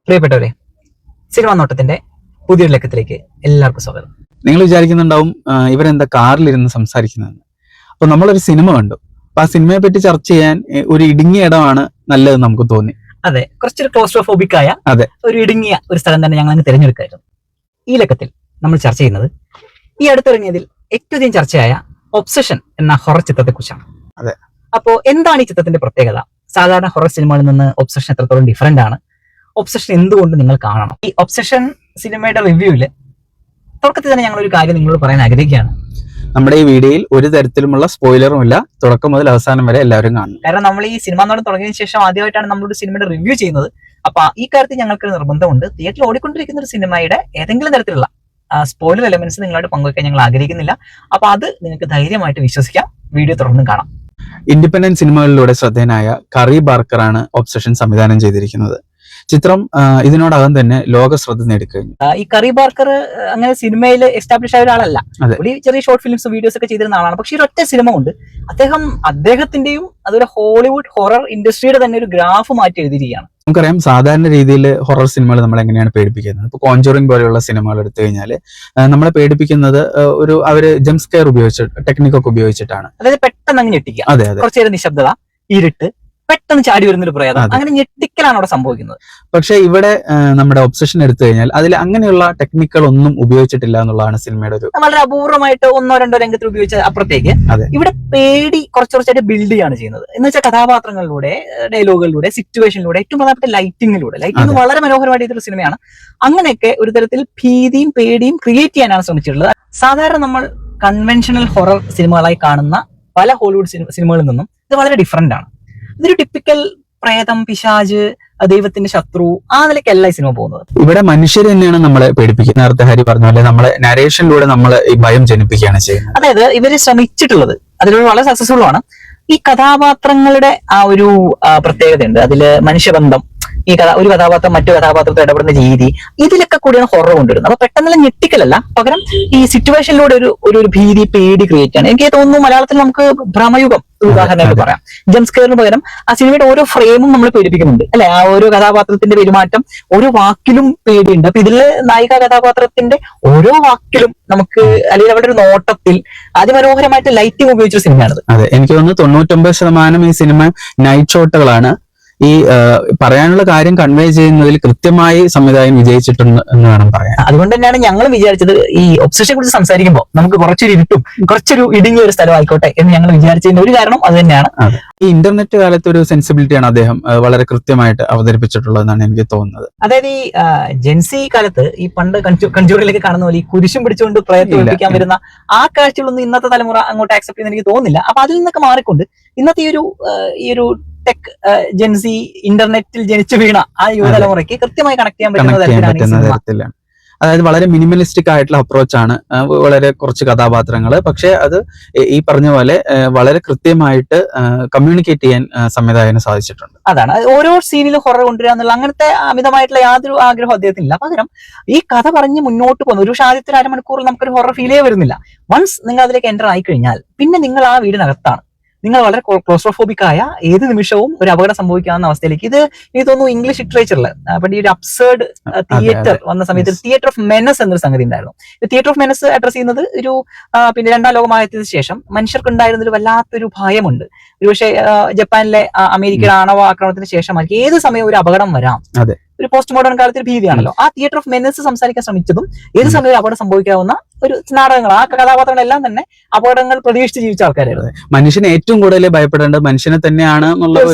പ്രിയപ്പെട്ടവരെ, സിനിമാ നോട്ടത്തിന്റെ പുതിയൊരു ലക്കത്തിലേക്ക് എല്ലാവർക്കും സ്വാഗതം. നിങ്ങൾ വിചാരിക്കുന്നുണ്ടാവും ഇവരെന്താ കാറിലിരുന്ന് സംസാരിക്കുന്നതെന്ന്. അപ്പൊ നമ്മളൊരു സിനിമ കണ്ടു. അപ്പൊ ആ സിനിമയെ പറ്റി ചർച്ച ചെയ്യാൻ ഒരു ഇടുങ്ങിയ ഇടമാണ് നല്ലതെന്ന് നമുക്ക് തോന്നി. അതെ, കുറച്ചൊരു ക്ലോസ്ട്രോഫോബിക് ആയ ഒരു ഇടുങ്ങിയ ഒരു സ്ഥലം തന്നെ ഞങ്ങൾ അങ്ങ് തിരഞ്ഞെടുക്കായിരുന്നു. ഈ ലക്കത്തിൽ നമ്മൾ ചർച്ച ചെയ്യുന്നത് ഈ അടുത്തിറങ്ങിയതിൽ ഏറ്റവും അധികം ചർച്ചയായ ഒബ്സഷൻ എന്ന ഹൊറർ ചിത്രത്തെ കുറിച്ചാണ്. അതെ, അപ്പോ എന്താണ് ഈ ചിത്രത്തിന്റെ പ്രത്യേകത? സാധാരണ ഹൊറർ സിനിമകളിൽ നിന്ന് ഒബ്സഷൻ എത്രത്തോളം ഡിഫറെന്റ് ആണ്? ഒബ്സഷൻ എന്തുകൊണ്ട് നിങ്ങൾ കാണണം? ഈ ഒബ്സഷൻ സിനിമയുടെ റിവ്യൂവില് തുടക്കത്തിൽ തന്നെ ഞങ്ങൾ ഒരു കാര്യം നിങ്ങളോട് പറയാൻ ആഗ്രഹിക്കുകയാണ്. നമ്മുടെ ഈ വീഡിയോയിൽ ഒരു തരത്തിലുമുള്ള സ്പോയിലറും ഇല്ല. തുടക്കം മുതൽ അവസാനം വരെ എല്ലാവരും കാണണം. കാരണം നമ്മൾ ഈ സിനിമ നോട്ടം തുടങ്ങിയതിനു ശേഷം ആദ്യമായിട്ടാണ് നമ്മളൊരു സിനിമയുടെ റിവ്യൂ ചെയ്യുന്നത്. അപ്പൊ ഈ കാര്യത്തിൽ ഞങ്ങൾക്ക് നിർബന്ധമുണ്ട്. തിയേറ്ററിൽ ഓടിക്കൊണ്ടിരിക്കുന്ന ഒരു സിനിമയുടെ ഏതെങ്കിലും തരത്തിലുള്ള സ്പോയിലർ എലമെന്റ്സ് നിങ്ങളോട് പങ്കുവയ്ക്കാൻ ഞങ്ങൾ ആഗ്രഹിക്കുന്നില്ല. അപ്പൊ അത് നിങ്ങൾക്ക് ധൈര്യമായിട്ട് വിശ്വസിക്കാം. വീഡിയോ തുടർന്നും കാണാം. ഇൻഡിപെൻഡന്റ് സിനിമകളിലൂടെ ശ്രദ്ധേയനായ കറി ബാർക്കറാണ് ഒബ്സഷൻ സംവിധാനം ചെയ്തിരിക്കുന്നത്. ചിത്രം ഇതിനോടകം തന്നെ ലോക ശ്രദ്ധ നേടിക്കഴിഞ്ഞു. ഈ കറി ബാർക്കർ അങ്ങനെ സിനിമയിൽ എസ്റ്റാബ്ലിഷ് ആയ ഒരാളല്ല. ചെറിയ ഷോർട്ട് ഫിലിംസ് വീഡിയോസ് ഒക്കെ ചെയ്തിരുന്ന ആളാണ്. പക്ഷെ ഈ ഒറ്റ സിനിമ കൊണ്ട് അദ്ദേഹത്തിന്റെയും അതുപോലെ ഹോളിവുഡ് ഹൊറർ ഇൻഡസ്ട്രിയുടെ തന്നെ ഒരു ഗ്രാഫ് മാറ്റി എഴുതിയിരിക്കുകയാണ്. നമുക്കറിയാം, സാധാരണ രീതിയിൽ ഹൊറർ സിനിമകൾ നമ്മൾ എങ്ങനെയാണ് പേടിപ്പിക്കുന്നത്. ഇപ്പൊ കോഞ്ചറിങ് പോലെയുള്ള സിനിമകൾ എടുത്തു കഴിഞ്ഞാൽ നമ്മളെ പേടിപ്പിക്കുന്നത് അവര് ജംപ് സ്കെയർ ടെക്നിക്കൊക്കെ ഉപയോഗിച്ചിട്ടാണ്. അതായത് പെട്ടെന്ന് അങ്ങ് ഞെട്ടിക്കുക. അതെ അതെ, കുറച്ചു നേരം നിശബ്ദത, ഇരുട്ട്, പെട്ടെന്ന് ചാടി വരുന്നൊരു പ്രേതം, അങ്ങനെ ഞെട്ടിക്കലാണ് അവിടെ സംഭവിക്കുന്നത്. പക്ഷെ ഇവിടെ നമ്മുടെ ഒബ്സഷൻ എടുത്തു കഴിഞ്ഞാൽ അതിൽ അങ്ങനെയുള്ള ടെക്നിക്കുകൾ ഒന്നും ഉപയോഗിച്ചിട്ടില്ല എന്നുള്ളതാണ് സിനിമയുടെ ഒരു വളരെ അപൂർവമായിട്ട് ഒന്നോ രണ്ടോ രംഗത്തിൽ ഉപയോഗിച്ച അപ്പുറത്തേക്ക് ഇവിടെ പേടി കുറച്ചായിട്ട് ബിൽഡ് ചെയ്യാണ് ചെയ്യുന്നത്. എന്ന് വെച്ചാൽ കഥാപാത്രങ്ങളിലൂടെ, ഡയലോഗുകളിലൂടെ, സിറ്റുവേഷനിലൂടെ, ഏറ്റവും പ്രധാനപ്പെട്ട ലൈറ്റിംഗ് വളരെ മനോഹരമായിട്ട് ചെയ്തൊരു സിനിമയാണ്. അങ്ങനെയൊക്കെ ഒരു തരത്തിൽ ഭീതിയും പേടിയും ക്രിയേറ്റ് ചെയ്യാനാണ് ശ്രമിച്ചിട്ടുള്ളത്. സാധാരണ നമ്മൾ കൺവെൻഷണൽ ഹൊറർ സിനിമകളായി കാണുന്ന പല ഹോളിവുഡ് സിനിമകളിൽ നിന്നും ഇത് വളരെ ഡിഫറെന്റ് ആണ്. ഇതൊരു ടിപ്പിക്കൽ പ്രേതം, പിശാജ്, ദൈവത്തിന്റെ ശത്രു, ആ നിലയ്ക്കല്ല ഈ സിനിമ പോകുന്നത്. ഇവിടെ മനുഷ്യർ തന്നെയാണ് നമ്മളെ പേടിപ്പിക്കുന്നത്. നേരത്തെ ഹരി പറഞ്ഞ പോലെ നമ്മളെ നരേഷനിലൂടെ നമ്മൾ ഈ ഭയം ജനിപ്പിക്കുകയാണ് ചെയ്യുന്നത്. അതായത് ഇവര് ശ്രമിച്ചിട്ടുള്ളത് അതിലൂടെ വളരെ സക്സസ്ഫുൾ ആണ്. ഈ കഥാപാത്രങ്ങളുടെ ആ ഒരു പ്രത്യേകതയുണ്ട്. അതില് മനുഷ്യബന്ധം, ഈ ഒരു കഥാപാത്രം മറ്റു കഥാപാത്രത്തെ ഇടപെടുന്ന രീതി, ഇതിലൊക്കെ കൂടിയാണ് ഹൊറർ കൊണ്ടുവരുന്നത്. അപ്പൊ പെട്ടെന്നുള്ള ഞെട്ടിക്കലല്ല, പകരം ഈ സിറ്റുവേഷനിലൂടെ ഒരു ഭീതി, പേടി ക്രിയേറ്റ് ആണ്. എനിക്ക് തോന്നുന്നു മലയാളത്തിൽ നമുക്ക് ഭ്രമയുഗം ഉദാഹരണമായിട്ട് പറയാം. ജംപ് സ്കെയറിന് പകരം ആ സിനിമയുടെ ഓരോ ഫ്രെയിമും നമ്മൾ പേടിപ്പിക്കുന്നുണ്ട്, അല്ലെ? ആ ഓരോ കഥാപാത്രത്തിന്റെ പെരുമാറ്റം, ഓരോ വാക്കിലും പേടിയുണ്ട്. അപ്പൊ ഇതില് നായിക കഥാപാത്രത്തിന്റെ ഓരോ വാക്കിലും നമുക്ക്, അല്ലെങ്കിൽ അവരുടെ ഒരു നോട്ടത്തിൽ അതിമനോഹരമായിട്ട് ലൈറ്റിംഗ് ഉപയോഗിച്ച സിനിമയാണിത്. അതെ, എനിക്ക് തോന്നുന്നു 99% ഈ സിനിമ നൈറ്റ് ഷോട്ടുകളാണ്. ഈ പറയാനുള്ള കാര്യം കൺവേ ചെയ്യുന്നതിൽ കൃത്യമായി സംവിധായകൻ വിജയിച്ചിട്ടുണ്ട് എന്ന് വേണം പറയാൻ. അതുകൊണ്ട് തന്നെയാണ് ഞങ്ങൾ വിചാരിച്ചത് ഈ ഒബ്സഷനെ കുറിച്ച് സംസാരിക്കുമ്പോൾ നമുക്ക് കുറച്ചൊരു ഇരുട്ടും കുറച്ചൊരു ഇടുങ്ങിയ ഒരു സ്ഥലം ആയിക്കോട്ടെ എന്ന് ഞങ്ങൾ വിചാരിച്ചതിന്റെ ഒരു കാരണം അത് തന്നെയാണ്. ഈ ഇന്റർനെറ്റ് കാലത്ത് ഒരു സെൻസിബിലിറ്റിയാണ് അദ്ദേഹം വളരെ കൃത്യമായിട്ട് അവതരിപ്പിച്ചിട്ടുള്ളതെന്നാണ് എനിക്ക് തോന്നുന്നത്. അതായത് ഈ ജെൻസി കാലത്ത് ഈ പണ്ട് കൺജൂറിലേക്ക് കാണുന്ന പോലെ ഈ കുരിശും പിടിച്ചുകൊണ്ട് പ്രയത്നിക്കാൻ വരുന്ന ആ കാഴ്ചകളൊന്നും ഇന്നത്തെ തലമുറ അങ്ങോട്ട് ആക്സെപ്റ്റ് ചെയ്യുന്ന എനിക്ക് തോന്നുന്നില്ല. അപ്പൊ അതിൽ നിന്നൊക്കെ മാറിക്കൊണ്ട് ഇന്നത്തെ ഈ ഒരു ടെക് ജെൻസി ഇന്റർനെറ്റിൽ ജനിച്ചു വീണ ആ യുവതലമുറയ്ക്ക് കൃത്യമായി കണക്ട് ചെയ്യാൻ പറ്റുന്ന തരത്തിലാണ്. അതായത് വളരെ മിനിമലിസ്റ്റിക് ആയിട്ടുള്ള അപ്രോച്ചാണ്. വളരെ കുറച്ച് കഥാപാത്രങ്ങൾ, പക്ഷെ അത് ഈ പറഞ്ഞ പോലെ വളരെ കൃത്യമായിട്ട് കമ്മ്യൂണിക്കേറ്റ് ചെയ്യാൻ സംവിധായകന് സാധിച്ചിട്ടുണ്ട്. അതാണ് ഓരോ സീനിലും ഹൊറർ കൊണ്ടുവരിക എന്നുള്ള അങ്ങനത്തെ അമിതമായിട്ടുള്ള യാതൊരു ആഗ്രഹം അദ്ദേഹത്തിനില്ല. പകരം ഈ കഥ പറഞ്ഞ് മുന്നോട്ട് പോകുന്ന ഒരു ആദ്യത്തെ അരമണിക്കൂറിൽ നമുക്കൊരു ഹൊറർ ഫീലേ വരുന്നില്ല. വൺസ് നിങ്ങൾ അതിലേക്ക് എൻ്റർ ആയി കഴിഞ്ഞാൽ പിന്നെ നിങ്ങൾ ആ വീടിനകത്താണ്. നിങ്ങൾ വളരെ ക്ലോസ്ട്രോഫോബിക് ആയ ഏത് നിമിഷവും ഒരു അപകടം സംഭവിക്കാവുന്ന അവസ്ഥയിലേക്ക്. ഇത് എനിക്ക് തോന്നുന്നു ഇംഗ്ലീഷ് ലിറ്ററേച്ചറിൽ പണ്ട് ഈ ഒരു അബ്സേർഡ് തിയേറ്റർ വന്ന സമയത്ത് തിയേറ്റർ ഓഫ് മെനസ് എന്നൊരു സംഗതി ഉണ്ടായിരുന്നു. തിയേറ്റർ ഓഫ് മെനസ് അഡ്രസ് ചെയ്യുന്നത് പിന്നെ രണ്ടാം ലോകമഹായുദ്ധത്തിന് ശേഷം മനുഷ്യർക്ക് ഉണ്ടായിരുന്ന ഒരു വല്ലാത്തൊരു ഭയമുണ്ട്. ഒരുപക്ഷെ ജപ്പാനിലെ അമേരിക്കയുടെ ആണവ ആക്രമണത്തിന് ശേഷം ഏത് സമയം ഒരു അപകടം വരാം, ഒരു പോസ്റ്റ് മോഡേൺ കാലത്തിൽ ഭീതിയാണല്ലോ. ആ തിയേറ്റർ ഓഫ് മെനസ് സംസാരിക്കാൻ ശ്രമിച്ചതും ഏത് സമയം അപകടം സംഭവിക്കാവുന്ന ഒരു നാടകങ്ങൾ, ആ കഥാപാത്രങ്ങളെല്ലാം തന്നെ അപകടങ്ങൾ പ്രതീക്ഷിച്ച് ജീവിച്ച ആൾക്കാരായിരുന്നു. മനുഷ്യനെ ഏറ്റവും കൂടുതൽ ഭയപ്പെടേണ്ടത് മനുഷ്യനെ തന്നെയാണ്.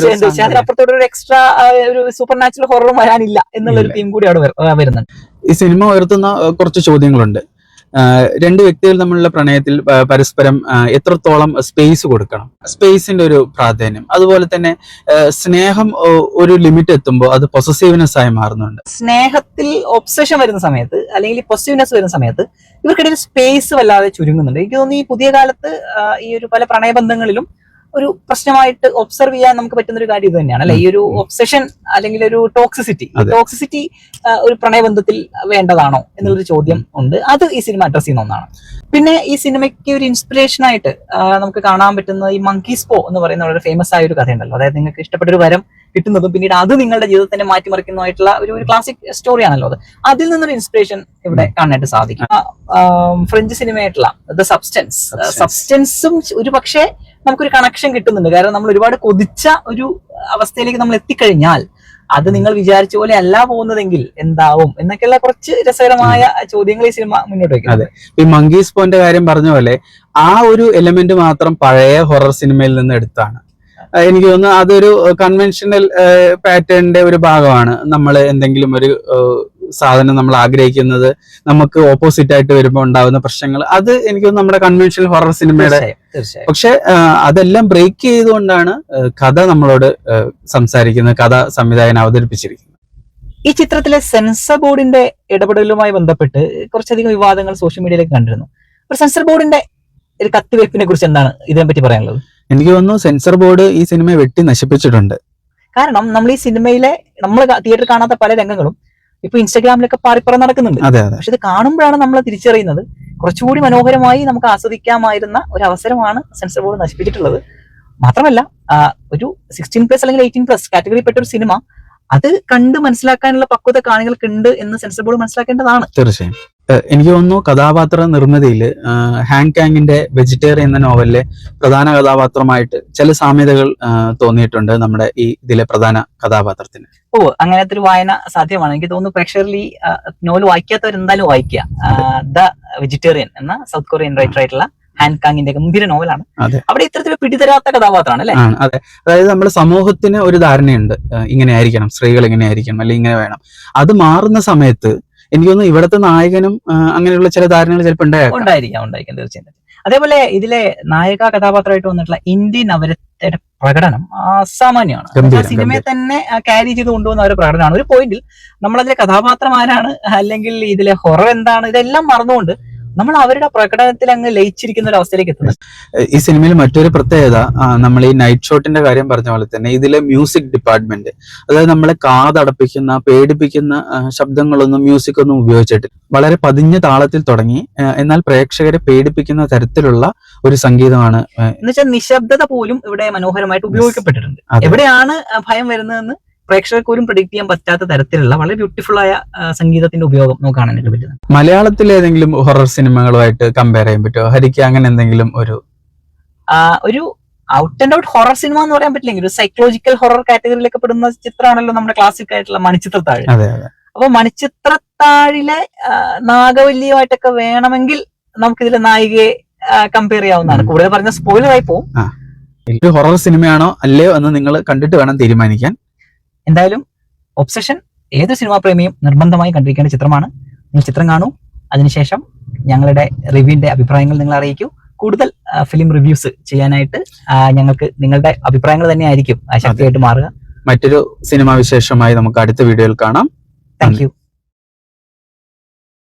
അതിനപ്പുറത്തോടെ ഒരു എക്സ്ട്രാ ഒരു സൂപ്പർ നാച്ചുറൽ ഹൊററും വരാനില്ല എന്നുള്ളൊരു തീം കൂടി അവിടെ വരുന്നുണ്ട്. ഈ സിനിമ ഉയർത്തുന്ന കുറച്ച് ചോദ്യങ്ങളുണ്ട്. രണ്ട് വ്യക്തികൾ തമ്മിലുള്ള പ്രണയത്തിൽ പരസ്പരം എത്രത്തോളം സ്പേസ് കൊടുക്കണം, സ്പേസിന്റെ ഒരു പ്രാധാന്യം, അതുപോലെ തന്നെ സ്നേഹം ഒരു ലിമിറ്റ് എത്തുമ്പോൾ അത് പൊസസീവ്നെസ് ആയി മാറുന്നുണ്ട്. സ്നേഹത്തിൽ ഒബ്സഷൻ വരുന്ന സമയത്ത് അല്ലെങ്കിൽ പൊസസീവ്നെസ് വരുന്ന സമയത്ത് ഇവർക്കിടയിൽ സ്പേസ് വല്ലാതെ ചുരുങ്ങുന്നുണ്ട്. എനിക്ക് തോന്നുന്നു ഈ പുതിയ കാലത്ത് ഈ ഒരു പല പ്രണയബന്ധങ്ങളിലും ഒരു പ്രശ്നമായിട്ട് ഒബ്സർവ് ചെയ്യാൻ നമുക്ക് പറ്റുന്ന ഒരു കാര്യം ഇത് തന്നെയാണ്, അല്ലെ? ഈ ഒരു ഒബ്സഷൻ അല്ലെങ്കിൽ ഒരു ടോക്സിസിറ്റി ഒരു പ്രണയബന്ധത്തിൽ വേണ്ടതാണോ എന്നുള്ളൊരു ചോദ്യം ഉണ്ട്. അത് ഈ സിനിമ അഡ്രസ് ചെയ്യുന്ന ഒന്നാണ്. പിന്നെ ഈ സിനിമയ്ക്ക് ഒരു ഇൻസ്പിറേഷൻ ആയിട്ട് നമുക്ക് കാണാൻ പറ്റുന്ന ഈ മങ്കീസ് പോ എന്ന് പറയുന്ന വളരെ ഫേമസ് ആയ ഒരു കഥയുണ്ടല്ലോ. അതായത് നിങ്ങൾക്ക് ഇഷ്ടപ്പെട്ട ഒരു വരം കിട്ടുന്നതും പിന്നീട് അത് നിങ്ങളുടെ ജീവിതത്തിനെ മാറ്റിമറിക്കുന്നതായിട്ടുള്ള ഒരു ക്ലാസിക് സ്റ്റോറിയാണല്ലോ അത്. അതിൽ നിന്നൊരു ഇൻസ്പിറേഷൻ ഇവിടെ കാണാനായിട്ട് സാധിക്കും. ഫ്രഞ്ച് സിനിമയായിട്ടുള്ള ദ സബ്സ്റ്റൻസും ഒരു പക്ഷേ നമുക്കൊരു കണക്ഷൻ കിട്ടുന്നുണ്ട്. കാരണം നമ്മൾ ഒരുപാട് കൊതിച്ച ഒരു അവസ്ഥയിലേക്ക് നമ്മൾ എത്തിക്കഴിഞ്ഞാൽ അത് നിങ്ങൾ വിചാരിച്ച പോലെ അല്ല പോകുന്നതെങ്കിൽ എന്താവും എന്നൊക്കെയുള്ള കുറച്ച് രസകരമായ ചോദ്യങ്ങൾ ഈ സിനിമ മുന്നോട്ട് വെക്കുന്നത്. ഈ മങ്കീസ് പോന്റെ കാര്യം പറഞ്ഞ പോലെ ആ ഒരു എലമെന്റ് മാത്രം പഴയ ഹൊറർ സിനിമയിൽ നിന്ന് എടുത്താണ്. എനിക്ക് തോന്നുന്നു അതൊരു കൺവെൻഷണൽ പാറ്റേണിന്റെ ഒരു ഭാഗമാണ്. നമ്മൾ എന്തെങ്കിലും ഒരു സാധനം നമ്മൾ ആഗ്രഹിക്കുന്നത് നമുക്ക് ഓപ്പോസിറ്റ് ആയിട്ട് വരുമ്പോൾ ഉണ്ടാകുന്ന പ്രശ്നങ്ങൾ, അത് എനിക്ക് തോന്നുന്നു നമ്മുടെ കൺവെൻഷണൽ ഹൊറർ സിനിമയുടെ. പക്ഷെ അതെല്ലാം ബ്രേക്ക് ചെയ്തുകൊണ്ടാണ് കഥ നമ്മളോട് സംസാരിക്കുന്നത്, കഥ സംവിധായകൻ അവതരിപ്പിച്ചിരിക്കുന്നത്. ഈ ചിത്രത്തിലെ സെൻസർ ബോർഡിന്റെ ഇടപെടലുമായി ബന്ധപ്പെട്ട് കുറച്ചധികം വിവാദങ്ങൾ സോഷ്യൽ മീഡിയയിലേക്ക് കണ്ടിരുന്നു. ഒരു സെൻസർ ബോർഡിന്റെ ഒരു കത്തിവയ്പ്പിനെ കുറിച്ച് എന്താണ് ഇതിനെപ്പറ്റി പറയാനുള്ളത്? എനിക്ക് തോന്നുന്നു സെൻസർ ബോർഡ് ഈ സിനിമയെ വെട്ടി നശിപ്പിച്ചിട്ടുണ്ട്. കാരണം നമ്മൾ ഈ സിനിമയിലെ നമ്മൾ തിയേറ്ററിൽ കാണാത്ത പല രംഗങ്ങളും ഇപ്പൊ ഇൻസ്റ്റാഗ്രാമിലൊക്കെ പാറിപ്പറ നടക്കുന്നുണ്ട്. പക്ഷെ ഇത് കാണുമ്പോഴാണ് നമ്മൾ തിരിച്ചറിയുന്നത് കുറച്ചുകൂടി മനോഹരമായി നമുക്ക് ആസ്വദിക്കാമായിരുന്ന ഒരു അവസരമാണ് സെൻസർ ബോർഡ് നശിപ്പിച്ചിട്ടുള്ളത്. മാത്രമല്ല ഒരു 16+ അല്ലെങ്കിൽ 18+ കാറ്റഗറിയിൽപ്പെട്ട ഒരു സിനിമ അത് കണ്ട് മനസ്സിലാക്കാനുള്ള പക്വത കാണികൾക്ക് ഉണ്ട് എന്ന് സെൻസർ ബോർഡ് മനസ്സിലാക്കേണ്ടതാണ്. തീർച്ചയായും. എനിക്ക് തോന്നുന്നു കഥാപാത്ര നിർമ്മിതിയിൽ ഹാങ് കാങ്ങിന്റെ വെജിറ്റേറിയൻ എന്ന നോവലിലെ പ്രധാന കഥാപാത്രമായിട്ട് ചില സാമ്യതകൾ തോന്നിയിട്ടുണ്ട് നമ്മുടെ ഈ ഇതിലെ പ്രധാന കഥാപാത്രത്തിന്. അങ്ങനത്തെ ഒരു വായന സാധ്യമാണ്. എനിക്ക് തോന്നുന്നു പ്രേക്ഷകരിൽ ഈ നോവൽ വായിക്കാത്തവർ എന്തായാലും വായിക്കുക. ദ വെജിറ്റേറിയൻ എന്ന സൗത്ത് കൊറിയൻ റൈറ്റർ ആയിട്ടുള്ള ഹാങ് കാങ്ങിന്റെ ഗംഭീര നോവലാണ്. അവിടെ ഇത്തരത്തിൽ പിടിതരാത്ത കഥാപാത്രമാണ് അല്ലെ? അതെ. അതായത് നമ്മുടെ സമൂഹത്തിന് ഒരു ധാരണയുണ്ട്, ഇങ്ങനെ ആയിരിക്കണം, സ്ത്രീകൾ ഇങ്ങനെ ആയിരിക്കണം, അല്ലെങ്കിൽ ഇങ്ങനെ വേണം. അത് മാറുന്ന സമയത്ത് എനിക്ക് തോന്നുന്നു ഇവിടുത്തെ നായകനും അങ്ങനെയുള്ള ചില ധാരണകൾ ചിലപ്പോൾ ഉണ്ടായിരിക്കാം തീർച്ചയായും. അതേപോലെ ഇതിലെ നായിക കഥാപാത്രമായിട്ട് വന്നിട്ടുള്ള ഇന്ത്യൻ അവരത്തെ പ്രകടനം അസാമാന്യമാണ്. സിനിമയെ തന്നെ ക്യാരി ചെയ്ത് കൊണ്ടുപോകുന്ന ഒരു പ്രകടനമാണ്. ഒരു പോയിന്റിൽ നമ്മളതിലെ കഥാപാത്രം ആരാണ്, അല്ലെങ്കിൽ ഇതിലെ ഹൊറർ എന്താണ്, ഇതെല്ലാം മറന്നുകൊണ്ട് നമ്മൾ അവരുടെ പ്രകടനത്തിൽ അങ്ങ് ലയിച്ചിരിക്കുന്ന ഒരു അവസ്ഥയിലേക്ക് എത്തുന്നത്. ഈ സിനിമയിൽ മറ്റൊരു പ്രത്യേകത, നമ്മൾ ഈ നൈറ്റ് ഷോട്ടിന്റെ കാര്യം പറഞ്ഞ പോലെ തന്നെ ഇതിലെ മ്യൂസിക് ഡിപ്പാർട്ട്മെന്റ്, അതായത് നമ്മളെ കാതടപ്പിക്കുന്ന പേടിപ്പിക്കുന്ന ശബ്ദങ്ങളൊന്നും മ്യൂസിക് ഒന്നും ഉപയോഗിച്ചിട്ട് വളരെ പതിഞ്ഞ താളത്തിൽ തുടങ്ങി എന്നാൽ പ്രേക്ഷകരെ പേടിപ്പിക്കുന്ന തരത്തിലുള്ള ഒരു സംഗീതമാണ്. എന്നുവെച്ചാൽ നിശബ്ദത പോലും ഇവിടെ മനോഹരമായിട്ട് ഉപയോഗിക്കപ്പെട്ടിട്ടുണ്ട്. എവിടെയാണ് ഭയം വരുന്നതെന്ന് പ്രേക്ഷകർക്ക് പോലും പ്രെഡിക്ട് ചെയ്യാൻ പറ്റാത്ത തരത്തിലുള്ള വളരെ ബ്യൂട്ടിഫുൾ ആയ സംഗീതത്തിന്റെ ഉപയോഗം നമുക്ക് കാണാനായിട്ട് പറ്റുന്നത്. മലയാളത്തിലെ ഏതെങ്കിലും ഹൊറർ സിനിമകളുമായിട്ട് കമ്പയർ ചെയ്യാൻ പറ്റുമോ ഹരിക്ക്? അങ്ങനെ എന്തെങ്കിലും ഒരു out and out horror cinema എന്ന് പറയാൻ പറ്റില്ലെങ്കിൽ ഒരു സൈക്കോളജിക്കൽ ഹൊറർ കാറ്റഗറിയിലൊക്കെ പെടുന്ന ചിത്രമാണല്ലോ നമ്മുടെ ക്ലാസിക് ആയിട്ടുള്ള മണിച്ചിത്രത്താഴ്. അപ്പൊ മണിച്ചിത്രത്താഴിലെ നാഗവല്ലിയുമായിട്ടൊക്കെ വേണമെങ്കിൽ നമുക്കിതിലെ നായികയെ കമ്പയർ ചെയ്യാവുന്നതാണ്. കൂടുതൽ പറഞ്ഞ സ്പോയിലർ ആയി പോകും. ഹൊറർ സിനിമയാണോ അല്ലയോ എന്ന് നിങ്ങൾ കണ്ടിട്ട് വേണം തീരുമാനിക്കാൻ. എന്തായാലും ഒബ്സഷൻ ഏതൊരു സിനിമാ പ്രേമിയും നിർബന്ധമായി കണ്ടിരിക്കേണ്ട ചിത്രമാണ്. നിങ്ങൾ ചിത്രം കാണൂ, അതിനുശേഷം ഞങ്ങളുടെ റിവ്യൂവിന്റെ അഭിപ്രായങ്ങൾ നിങ്ങൾ അറിയിക്കൂ. കൂടുതൽ ഫിലിം റിവ്യൂസ് ചെയ്യാനായിട്ട് ഞങ്ങൾക്ക് നിങ്ങളുടെ അഭിപ്രായങ്ങൾ തന്നെ ആയിരിക്കും ശക്തിയായിട്ട് മാറുക. മറ്റൊരു സിനിമാ വിശേഷമായി നമുക്ക് അടുത്ത വീഡിയോയിൽ കാണാം. Thank you.